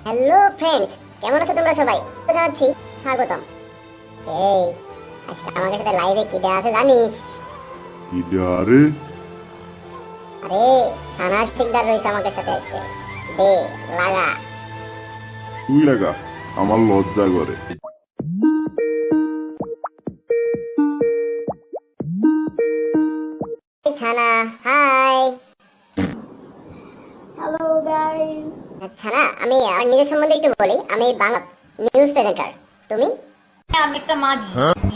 Hello friends, কেমন আছো তোমরা সবাই? জানাচ্ছি স্বাগতম। এই আজকে আমাদের সাথে লাইভে কি দেয়া আছে জানিস? আরে আরে সানাস ঠিকদার রয়েছে আমাদের সাথে আজকে। দে লাগা। তুই লাগা, আমার লজ্জা করে। ছানা হাই। Hello guys. ছানা, আমি আমার নিজের সম্বন্ধে একটু বলি। আমি বাংলা নিউজ প্রেজেন্টার। তুমি? আমি একটা মাগি।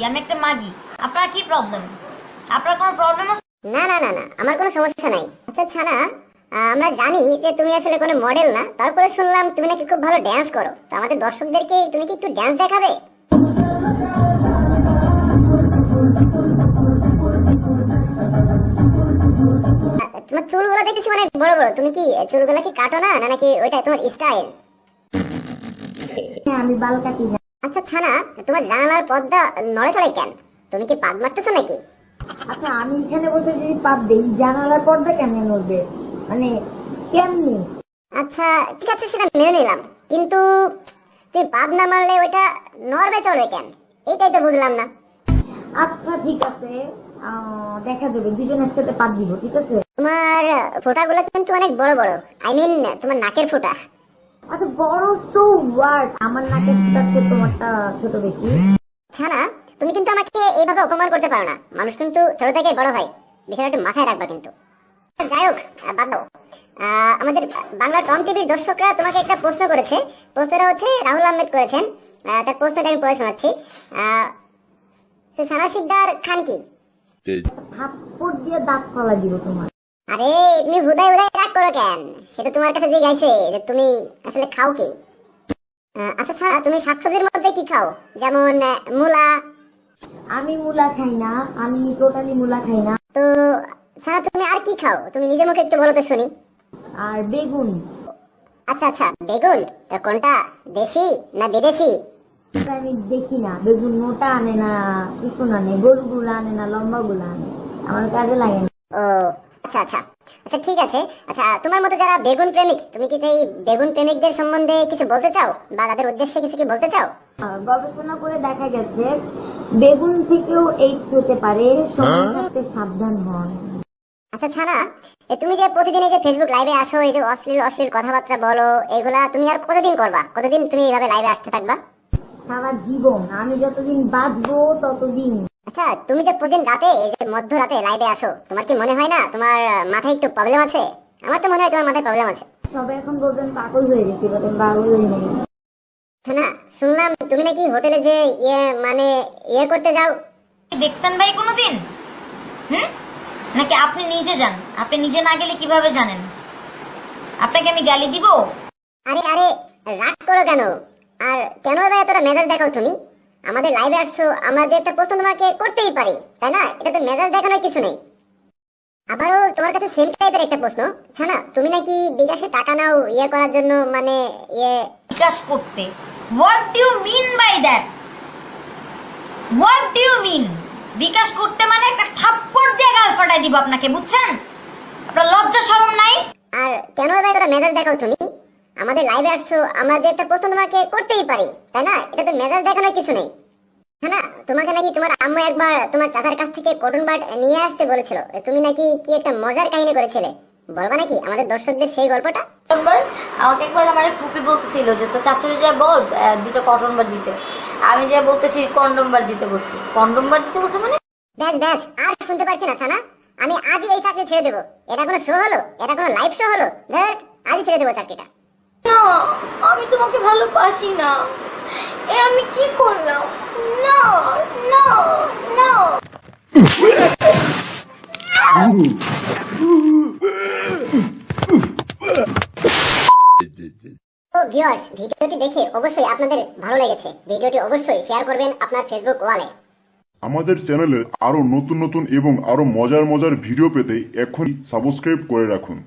আমি একটা মাগি। আপনার কি প্রবলেম? আপনার কোনো প্রবলেম আছে? না না না না, আমার কোনো সমস্যা নাই। আচ্ছা ছানা, আমরা জানি যে তুমি আসলে কোনো মডেল না, তারপরে শুনলাম তুমি নাকি খুব ভালো ড্যান্স করো। তো আমাদের দর্শকদেরকে তুমি কি একটু ড্যান্স দেখাবে? তোমার চুলগুলো দেখেছি অনেক বড় বড়। তুমি কি চুলগুলো কি কাটো না, না নাকি ওইটা তোমার স্টাইল? হ্যাঁ, আমি বাল কাটি না। আচ্ছা ছানা, তোমার জানালার পর্দা নড়ে চড়ে কেন? তুমি কি পাদ মারতেছো নাকি? আচ্ছা, আমি এখানে বসে যদি পাপ দেই, জানালার পর্দা কেমনে নড়বে? মানে কেমনি? আচ্ছা ঠিক আছে, সেটা মেনে নিলাম, কিন্তু তুমি পাদ না মারলে ওইটা নড়বে চড়বে কেন? এইটাই তো বুঝলাম না। আচ্ছা ঠিক আছে, দেখা যাবে, দুজন একসাথে পাপ দিব, ঠিক আছে? তোমার ফোঁটাগুলো কিন্তু অনেক বড় বড়। আই মিন তোমার নাকের ফোঁটা। আচ্ছা, বড় তো ওয়ার্ড, আমার নাকের কাছে তোমারটা ছোট বেশি। ছানা, তুমি কিন্তু আমাকে এইভাবে অপমান করতে পারো না। মানুষ কিন্তু ছোট থেকে বড় হয়, বিষয়টা একটু মাথায় রাখবা কিন্তু। যাই হোক, বাদ দাও। আমাদের বাংলা টম টিভির দর্শকরা তোমাকে একটা প্রশ্ন করেছে। প্রশ্নটা হচ্ছে রাহুল আহমেদ করেছেন। তার প্রশ্নটা আমি পড়ে শোনাচ্ছি। সানা শিকদার খান কি? থাপ্পড় দিয়ে দাঁত ফালা দিব তোমার। আরে তুমি হুদাই হুদাই রাগ করো কেন? সেটা তোমার কাছে যে গাইছে যে তুমি আসলে খাও কি? আচ্ছা ছাড়া, তুমি শাকসবজির মধ্যে কি খাও? যেমন মূলা। আমি মূলা খাই না, আমি টোটালি মূলা খাই না। তো ছাড়া তুমি আর কি খাও? তুমি নিজের মুখে একটু বলো তো শুনি। আর বেগুন। আচ্ছা আচ্ছা, বেগুন। তো কোনটা, দেশি না বিদেশি? এটা আমি দেখি না, বেগুন মোটা আনে না, চিকন আনে, গোলগুলো আনে না, লম্বা গুলো আনে, আমার কাজে লাগে না। ও আচ্ছা আচ্ছা আচ্ছা, ঠিক আছে। আচ্ছা, তোমার মতো যারা বেগুন প্রেমিক, তুমি কি এই বেগুন প্রেমিকদের সম্বন্ধে কিছু বলতে চাও, বা তাদের উদ্দেশ্যে কিছু কি বলতে চাও? গবেষণা করে দেখা গেছে বেগুন থেকেও এইডস হতে পারে, সময় থাকতে সাবধান হন। আচ্ছা ছানা, তুমি যে প্রতিদিন এই যে ফেসবুক লাইভে আসো, এই যে অশ্লীল অশ্লীল কথাবার্তা বলো, এগুলা তুমি আর কতদিন করবা? কতদিন তুমি এইভাবে লাইভে আসতে থাকবা? সারা জীবন, আমি যতদিন বাঁচবো ততদিন। আচ্ছা, তুমি যে প্রতিদিন রাতে এই যে মধ্যরাতে লাইভে আসো, তোমার কি মনে হয় না তোমার মাথায় একটু প্রবলেম আছে? আমার তো মনে হয় তোমার মাথায় প্রবলেম আছে। সবাই এখন বলবেন পাগল হয়ে গেছি, বলবেন পাগল হয়ে নেই। না, শুনলাম তুমি নাকি হোটেলে যে মানে করতে যাও। দেখছেন ভাই কোনোদিন? নাকি আপনি নিজে যান? আপনি নিজে না গেলে কিভাবে জানেন? আপনাকে আমি গালি দিব? আরে আরে, রাগ করো কেন? আর কেন এবার এতটা মেজাজ দেখাও তুমি? আমাদের লাইভে আসছো, আমরা যে একটা প্রশ্ন তোমাকে করতেই পারি, তাই না? এটা তো মেজাজ দেখানোর কিছু নেই। আবারও তোমার কাছে সেম টাইপের একটা প্রশ্ন। ছানা, তুমি নাকি বিকাশে টাকা নাও করার জন্য, মানে বিকাশ করতে? What do you mean by that? What do you mean? বিকাশ করতে মানে একটা থাপ্পড় দিয়ে গাল ফাটাই দিব আপনাকে, বুঝছেন? আপনার লজ্জা শরম নাই? আর কেন এবার এতটা মেজাজ দেখাও তুমি? আমাদের লাইভে আসছো, আমরা যে একটা প্রশ্ন তোমাকে করতেই পারি, তাই না? এটা তো মেজাজ দেখানোর কিছু নেই। হ্যাঁ না, তোমাকে নাকি তোমার আম্মু একবার তোমার চাচার কাছ থেকে কটন বাট নিয়ে আসতে বলেছিল। তুমি নাকি কি একটা মজার কাহিনী করেছিলে, বলবা নাকি আমাদের দর্শকদের সেই গল্পটা? আমাকে একবার আমার ফুপি বলতেছিল যে তো চাচুরে যা বল দুটো কটন বার দিতে। আমি যা বলতেছি কন্ডম বার দিতে বলছি। কন্ডম বার দিতে বলছে মানে? ব্যাস ব্যাস, আর শুনতে পারছি না ছানা। আমি আজই এই চাকরি ছেড়ে দেবো। এটা কোনো শো হলো? এটা কোনো লাইভ শো হলো? ধর, আজই ছেড়ে দেবো চাকরিটা। না, আমি তোমাকে ভালোবাসি না। এ আমি কি করলাম? না না না। তো ভিউয়ার্স, ভিডিওটি দেখে অবশ্যই আপনাদের ভালো লেগেছে। ভিডিওটি অবশ্যই শেয়ার করবেন আপনার ফেসবুক ওয়ালে। আমাদের চ্যানেলে আরো নতুন নতুন এবং আরো মজার মজার ভিডিও পেতে এখনই সাবস্ক্রাইব করে রাখুন।